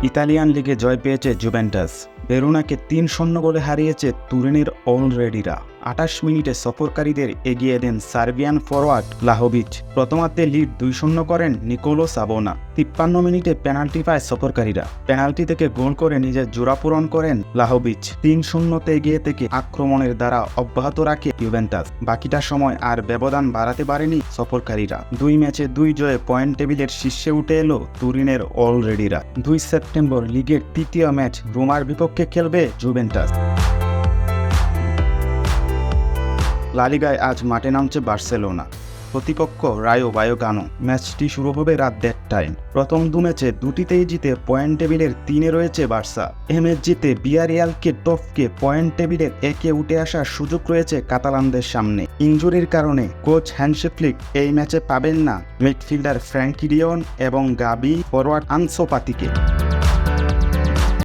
Italian লিগে জয় পেয়েছে Juventus. ভেরোনাকে ৩-০ গোলে হারিয়েছে তুরিনের অলরেডিরা। ২৮ মিনিটে সফরকারীদের এগিয়ে দেন সার্বিয়ান ফরোয়ার্ড লাহোভিচ। প্রথমার্ধে লিড ২-০ করেন নিকোলো সাবোনা। ৫৩ মিনিটে পেনাল্টি পায় সফরকারীরা। পেনাল্টি থেকে গোল করে নিজের জোড়া পূরণ করেন লাহোভিচ। ৩-০তে এগিয়ে থেকে আক্রমণের দ্বারা অব্যাহত রাখে জুভেন্টাস। বাকিটা সময় আর ব্যবধান বাড়াতে পারেনি সফরকারীরা। ২ ম্যাচে ২ জয়ে পয়েন্ট টেবিলের শীর্ষে উঠে এলো তুরিনের অলরেডিরা। ২ সেপ্টেম্বর লিগের তৃতীয় ম্যাচ রোমার বিপক্ষে খেলবে জুভেন্টাস। লা লিগায় আজ মাঠে নামছে বার্সেলোনা। প্রতিপক্ষ রায়ো ভায়েকানো। ম্যাচটি শুরু হবে রাত ১:০০টায়। প্রথম ২ ম্যাচে দুটিতেই জিতে পয়েন্ট টেবিলের ৩-এ রয়েছে বার্সা। এ ম্যাচ জিতে ভিয়ারিয়ালকে টপকে পয়েন্ট টেবিলের ১-এ উঠে আসার সুযোগ রয়েছে কাতালানদের সামনে। ইনজুরির কারণে কোচ হ্যান্সি ফ্লিক এই ম্যাচে পাবেন না মিডফিল্ডার ফ্র্যাঙ্কি ডিয়ন এবং গাবি, ফরোয়ার্ড আনসু ফাতিকে।